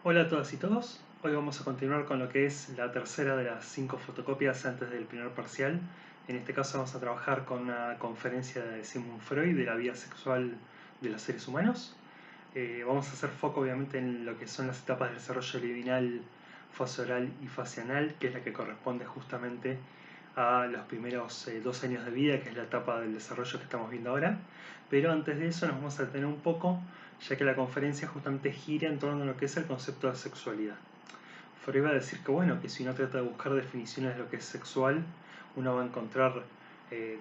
Hola a todas y todos. Hoy vamos a continuar con lo que es la tercera de las 5 fotocopias antes del primer parcial. En este caso vamos a trabajar con una conferencia de Sigmund Freud de la vida sexual de los seres humanos. Vamos a hacer foco obviamente en lo que son las etapas del desarrollo libidinal, fase oral y fase anal, que es la que corresponde justamente a los primeros 2 años de vida, que es la etapa del desarrollo que estamos viendo ahora. Pero antes de eso nos vamos a detener un poco, ya que la conferencia justamente gira en torno a lo que es el concepto de sexualidad. Freud va a decir que bueno, que si uno trata de buscar definiciones de lo que es sexual, uno va a encontrar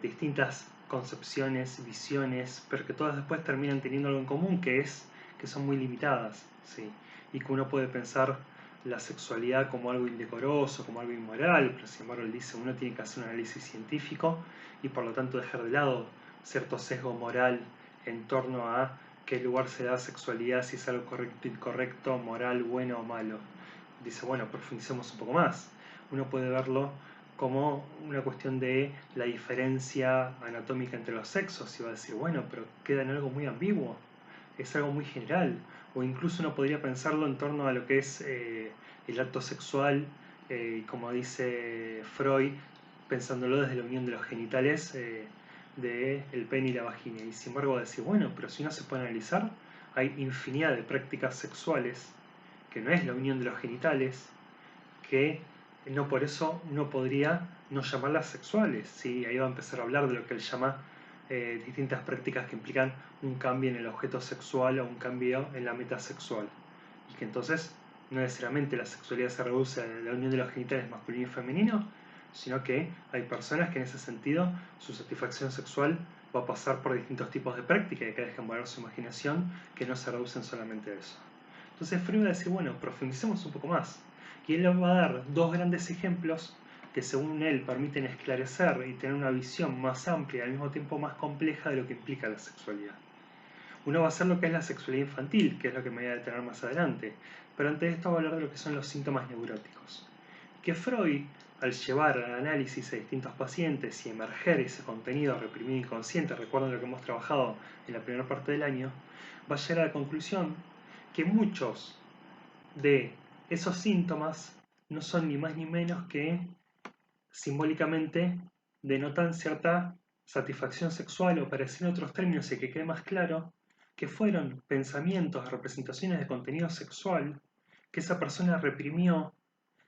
distintas concepciones, visiones, pero que todas después terminan teniendo algo en común, que es que son muy limitadas, ¿sí? Y que uno puede pensar la sexualidad como algo indecoroso, como algo inmoral, pero sin embargo él dice uno tiene que hacer un análisis científico y por lo tanto dejar de lado cierto sesgo moral en torno a qué lugar se da sexualidad, si es algo correcto, incorrecto, moral, bueno o malo. Dice, bueno, profundicemos un poco más. Uno puede verlo como una cuestión de la diferencia anatómica entre los sexos y va a decir, bueno, pero queda en algo muy ambiguo, es algo muy general, o incluso uno podría pensarlo en torno a lo que es el acto sexual, como dice Freud, pensándolo desde la unión de los genitales del pene y la vagina. Y sin embargo va a decir, bueno, pero si uno se puede analizar, hay infinidad de prácticas sexuales que no es la unión de los genitales, que no por eso uno podría no llamarlas sexuales. ¿Sí? Ahí va a empezar a hablar de lo que él llama distintas prácticas que implican un cambio en el objeto sexual o un cambio en la meta sexual. Y que entonces no necesariamente la sexualidad se reduce a la unión de los genitales masculino y femenino, sino que hay personas que en ese sentido su satisfacción sexual va a pasar por distintos tipos de prácticas y que dejan volar su imaginación, que no se reducen solamente a eso. Entonces Freud va a decir, bueno, profundicemos un poco más. Y él nos va a dar dos grandes ejemplos que según él permiten esclarecer y tener una visión más amplia y al mismo tiempo más compleja de lo que implica la sexualidad. Uno va a ser lo que es la sexualidad infantil, que es lo que me voy a detener más adelante, pero antes de esto va a hablar de lo que son los síntomas neuróticos. Que Freud, al llevar al análisis a distintos pacientes y emerger ese contenido reprimido inconsciente, recuerden lo que hemos trabajado en la primera parte del año, va a llegar a la conclusión que muchos de esos síntomas no son ni más ni menos que simbólicamente denotan cierta satisfacción sexual o para decir en otros términos y que quede más claro, que fueron pensamientos, representaciones de contenido sexual que esa persona reprimió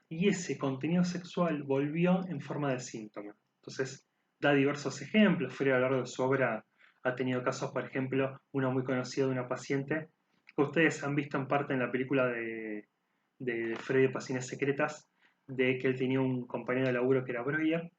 y ese contenido sexual volvió en forma de síntoma. Entonces, da diversos ejemplos. Freud a lo largo de su obra ha tenido casos, por ejemplo, uno muy conocido de una paciente que ustedes han visto en parte en la película de Freud de Pasiones Secretas, de que él tenía un compañero de laburo que era Breuer,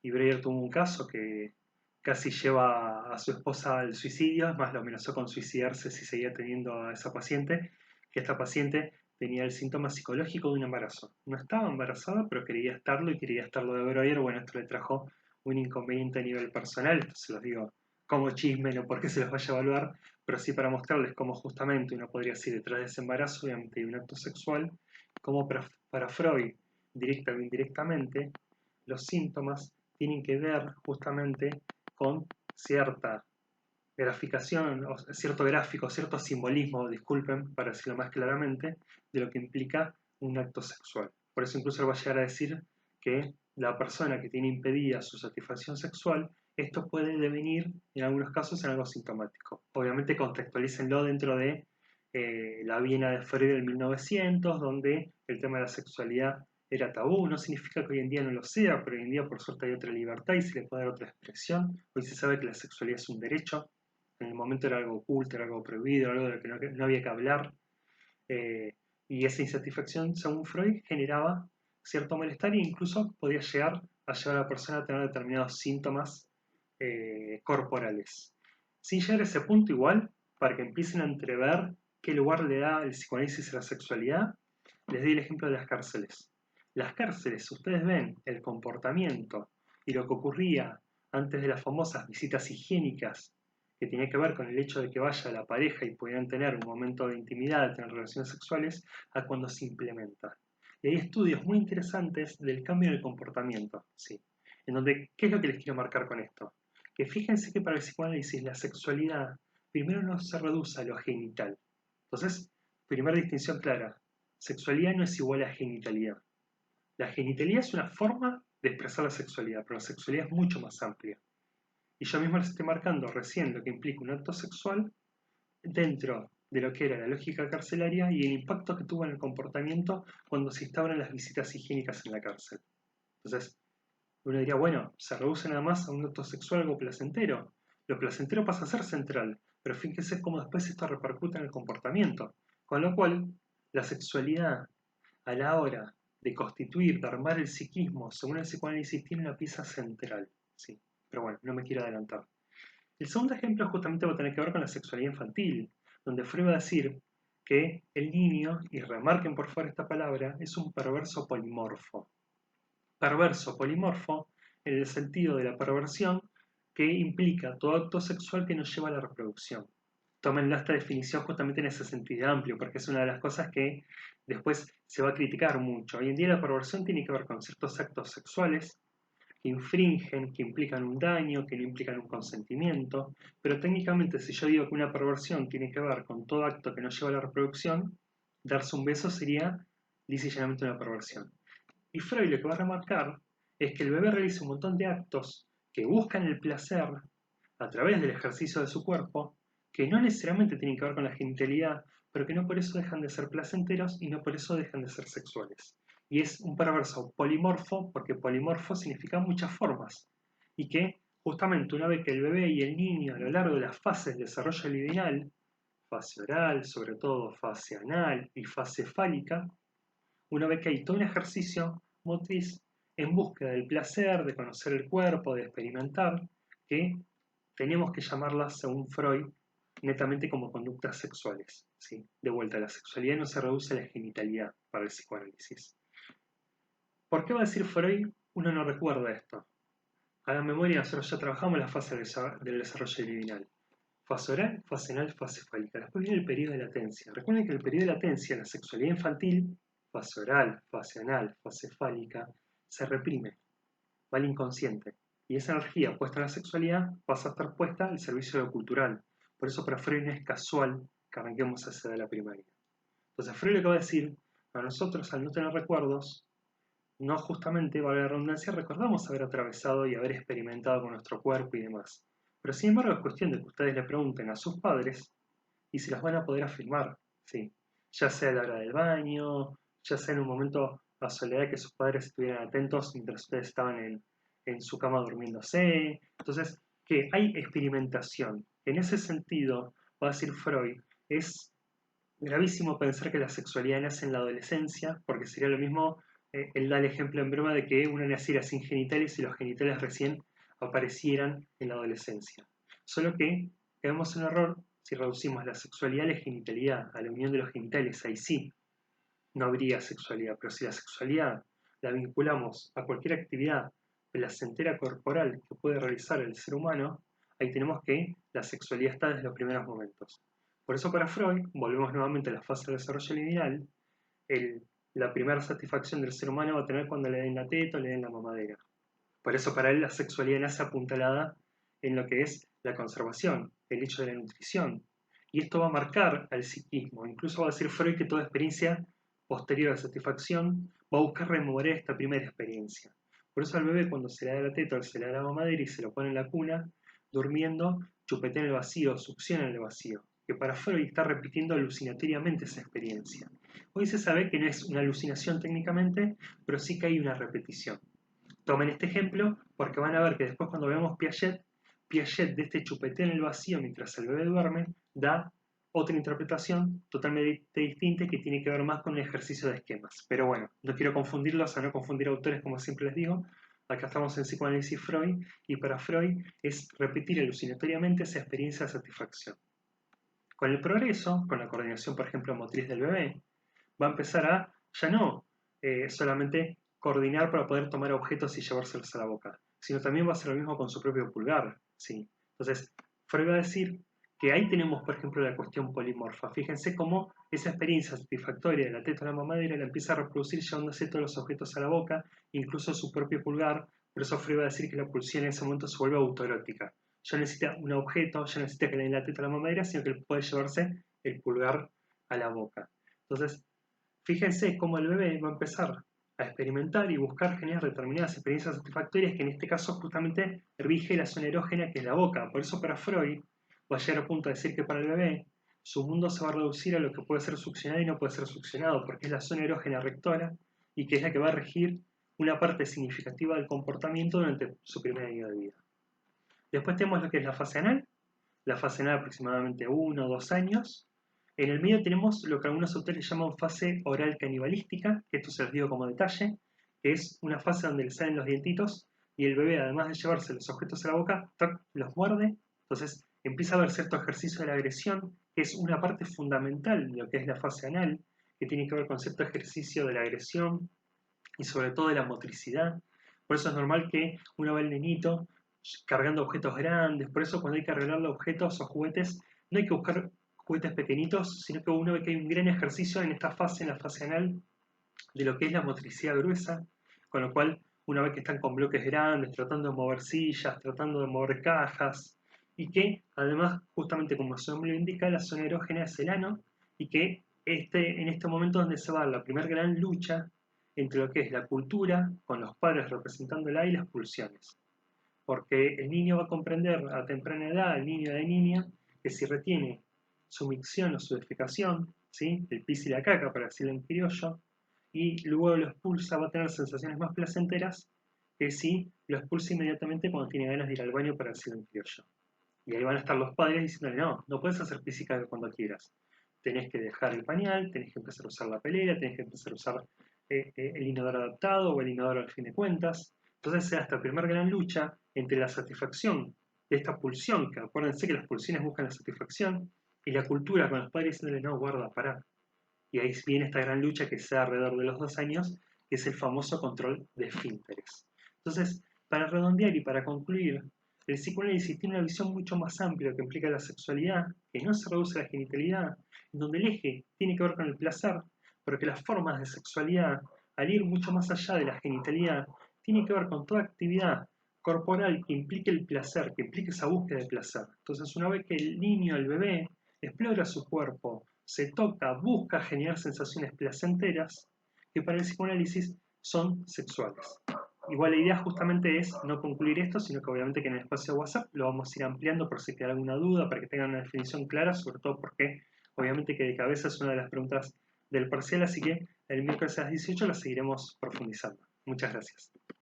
y Breuer tuvo un caso que casi lleva a su esposa al suicidio, es más, lo amenazó con suicidarse si seguía teniendo a esa paciente, que esta paciente tenía el síntoma psicológico de un embarazo. No estaba embarazada, pero quería estarlo y quería estarlo de Breuer. Bueno, esto le trajo un inconveniente a nivel personal, esto se los digo como chisme, no porque se los vaya a evaluar, pero sí para mostrarles cómo justamente uno podría ser detrás de ese embarazo, obviamente, de un acto sexual, como para Freud, directa o indirectamente, los síntomas tienen que ver justamente con cierta graficación, o cierto gráfico, cierto simbolismo, disculpen, para decirlo más claramente, de lo que implica un acto sexual. Por eso incluso va a llegar a decir que la persona que tiene impedida su satisfacción sexual, esto puede devenir en algunos casos en algo sintomático. Obviamente contextualícenlo dentro de la Viena de Freud del 1900, donde el tema de la sexualidad era tabú. No significa que hoy en día no lo sea, pero hoy en día por suerte hay otra libertad y se le puede dar otra expresión. Hoy se sabe que la sexualidad es un derecho. En el momento era algo oculto, era algo prohibido, algo de lo que no había que hablar. eh, y esa insatisfacción, según Freud, generaba cierto malestar e incluso podía llegar a llevar a la persona a tener determinados síntomas corporales. Sin llegar a ese punto igual, para que empiecen a entrever qué lugar le da el psicoanálisis a la sexualidad, les doy el ejemplo de las cárceles. Las cárceles, ustedes ven el comportamiento y lo que ocurría antes de las famosas visitas higiénicas, que tenía que ver con el hecho de que vaya la pareja y pudieran tener un momento de intimidad, tener relaciones sexuales, a cuando se implementa. Y hay estudios muy interesantes del cambio en el comportamiento, ¿sí? En donde, ¿qué es lo que les quiero marcar con esto? Que fíjense que para el psicoanálisis la sexualidad primero no se reduce a lo genital. Entonces, primera distinción clara, Sexualidad no es igual a genitalidad. La genitalidad es una forma de expresar la sexualidad, pero la sexualidad es mucho más amplia. Y yo mismo les estoy marcando recién lo que implica un acto sexual dentro de lo que era la lógica carcelaria y el impacto que tuvo en el comportamiento cuando se instauran las visitas higiénicas en la cárcel. Entonces, uno diría, bueno, se reduce nada más a un acto sexual algo placentero. Lo placentero pasa a ser central, pero fíjense cómo después esto repercute en el comportamiento. Con lo cual, la sexualidad a la hora de constituir, de armar el psiquismo, según el psicoanálisis, tiene una pieza central. Sí, pero bueno, no me quiero adelantar. El segundo ejemplo justamente va a tener que ver con la sexualidad infantil, donde Freud va a decir que el niño, y remarquen por favor esta palabra, es un perverso polimorfo. Perverso polimorfo en el sentido de la perversión que implica todo acto sexual que nos lleva a la reproducción. Tómenla esta definición justamente en ese sentido amplio, porque es una de las cosas que después se va a criticar mucho. Hoy en día la perversión tiene que ver con ciertos actos sexuales que infringen, que implican un daño, que no implican un consentimiento, pero técnicamente si yo digo que una perversión tiene que ver con todo acto que no lleva a la reproducción, darse un beso sería lisa y llanamente una perversión. Y Freud lo que va a remarcar es que el bebé realiza un montón de actos que buscan el placer a través del ejercicio de su cuerpo, que no necesariamente tienen que ver con la genitalidad, pero que no por eso dejan de ser placenteros y no por eso dejan de ser sexuales. Y es un perverso polimorfo, porque polimorfo significa muchas formas, y que justamente una vez que el bebé y el niño a lo largo de las fases de desarrollo libidinal, fase oral, sobre todo fase anal y fase fálica, una vez que hay todo un ejercicio motriz en búsqueda del placer, de conocer el cuerpo, de experimentar, que tenemos que llamarlas, según Freud, netamente como conductas sexuales. ¿Sí? De vuelta, la sexualidad no se reduce a la genitalidad para el psicoanálisis. ¿Por qué va a decir Freud? Uno no recuerda esto. A la memoria nosotros ya trabajamos la fase del desarrollo libidinal. Fase oral, fase anal, fase fálica. Después viene el periodo de latencia. Recuerden que el periodo de latencia, la sexualidad infantil, fase oral, fase anal, fase fálica, se reprime, va al inconsciente. Y esa energía puesta en la sexualidad pasa a estar puesta al servicio de lo cultural. Por eso para Freud no es casual que arranquemos a esa edad de la primaria. Entonces Freud lo que va a decir, a nosotros al no tener recuerdos, no justamente, valga la redundancia, recordamos haber atravesado y haber experimentado con nuestro cuerpo y demás. Pero sin embargo es cuestión de que ustedes le pregunten a sus padres y se las van a poder afirmar, ¿sí? Ya sea a la hora del baño, ya sea en un momento a soledad que sus padres estuvieran atentos mientras ustedes estaban en su cama durmiéndose. Entonces, que hay experimentación. En ese sentido, va a decir Freud, es gravísimo pensar que la sexualidad nace en la adolescencia, porque sería lo mismo, él da el ejemplo en broma de que uno naciera sin genitales y los genitales recién aparecieran en la adolescencia. Solo que caemos en error si reducimos la sexualidad a la genitalidad, a la unión de los genitales, ahí sí no habría sexualidad, pero si la sexualidad la vinculamos a cualquier actividad placentera corporal que puede realizar el ser humano, ahí tenemos que la sexualidad está desde los primeros momentos. Por eso para Freud, volvemos nuevamente a la fase de desarrollo lineal, la primera satisfacción del ser humano va a tener cuando le den la teta o le den la mamadera. Por eso para él la sexualidad nace apuntalada en lo que es la conservación, el hecho de la nutrición. Y esto va a marcar al psiquismo. Incluso va a decir Freud que toda experiencia posterior a la satisfacción va a buscar remover esta primera experiencia. Por eso al bebé cuando se le da la teta o se le da la mamadera y se lo pone en la cuna, durmiendo, chupetea en el vacío, succiona en el vacío. Que para Freud está repitiendo alucinatoriamente esa experiencia. Hoy se sabe que no es una alucinación técnicamente, pero sí que hay una repetición. Tomen este ejemplo porque van a ver que después cuando veamos Piaget, Piaget de este chupeteo en el vacío mientras el bebé duerme, da otra interpretación totalmente distinta que tiene que ver más con un ejercicio de esquemas. Pero bueno, no quiero confundirlos, a no confundir autores como siempre les digo. Acá estamos en psicoanálisis Freud y para Freud es repetir alucinatoriamente esa experiencia de satisfacción. Con el progreso, con la coordinación por ejemplo motriz del bebé, va a empezar a ya no solamente coordinar para poder tomar objetos y llevárselos a la boca, sino también va a hacer lo mismo con su propio pulgar. ¿Sí? Entonces, Freud va a decir que ahí tenemos, por ejemplo, la cuestión polimorfa. Fíjense cómo esa experiencia satisfactoria de la teta a la mamadera la empieza a reproducir llevándose todos los objetos a la boca, incluso su propio pulgar. Por eso Freud va a decir que la pulsión en ese momento se vuelve autoerótica. Ya no necesita un objeto, ya no necesita que le den la teta a la mamadera, sino que puede llevarse el pulgar a la boca. Entonces, Fíjense cómo el bebé va a empezar a experimentar y buscar generar determinadas experiencias satisfactorias que en este caso justamente rige la zona erógena que es la boca. Por eso para Freud va a llegar a punto de decir que para el bebé su mundo se va a reducir a lo que puede ser succionado y no puede ser succionado, porque es la zona erógena rectora y que es la que va a regir una parte significativa del comportamiento durante su primer año de vida. Después tenemos lo que es la fase anal aproximadamente 1 o 2 años. En el medio tenemos lo que algunos autores llaman fase oral canibalística, que esto se los digo como detalle, que es una fase donde le salen los dientitos y el bebé, además de llevarse los objetos a la boca, ¡toc!, los muerde. Entonces empieza a haber cierto ejercicio de la agresión, que es una parte fundamental de lo que es la fase anal, que tiene que ver con cierto ejercicio de la agresión y sobre todo de la motricidad. Por eso es normal que uno ve al nenito cargando objetos grandes, por eso cuando hay que arreglarle objetos o juguetes, no hay que buscar juguetes pequeñitos, sino que uno ve que hay un gran ejercicio en esta fase, en la fase anal, de lo que es la motricidad gruesa, con lo cual una vez que están con bloques grandes, tratando de mover sillas, tratando de mover cajas, y que además, justamente como su nombre lo indica, la zona erógena es el ano, y que en este momento donde se va a dar la primera gran lucha entre lo que es la cultura, con los padres representándola, y las pulsiones. Porque el niño va a comprender a temprana edad, el niño de niña, que si retiene su micción o su defecación, ¿sí?, el pis y la caca, para decirlo en criollo, y luego lo expulsa, va a tener sensaciones más placenteras que si lo expulsa inmediatamente cuando tiene ganas de ir al baño, para decirlo en criollo. Y ahí van a estar los padres diciéndole, no, no puedes hacer pis y caca cuando quieras. Tenés que dejar el pañal, tenés que empezar a usar la pelera, tenés que empezar a usar el inodoro adaptado o el inodoro al fin de cuentas. Entonces se da esta primera gran lucha entre la satisfacción de esta pulsión, que acuérdense que las pulsiones buscan la satisfacción, y la cultura con los padres diciéndole, no, guarda, pará. Y ahí viene esta gran lucha que se da alrededor de los 2 años, que es el famoso control de esfínteres. Entonces, para redondear y para concluir, el psicoanálisis tiene una visión mucho más amplia que implica la sexualidad, que no se reduce a la genitalidad, en donde el eje tiene que ver con el placer, pero que las formas de sexualidad, al ir mucho más allá de la genitalidad, tiene que ver con toda actividad corporal que implique el placer, que implique esa búsqueda de placer. Entonces, una vez que el niño, el bebé, explora su cuerpo, se toca, busca generar sensaciones placenteras, que para el psicoanálisis son sexuales. Igual la idea justamente es no concluir esto, sino que obviamente que en el espacio de WhatsApp lo vamos a ir ampliando por si queda alguna duda, para que tengan una definición clara, sobre todo porque obviamente que de cabeza es una de las preguntas del parcial, así que el miércoles a las 18 la seguiremos profundizando. Muchas gracias.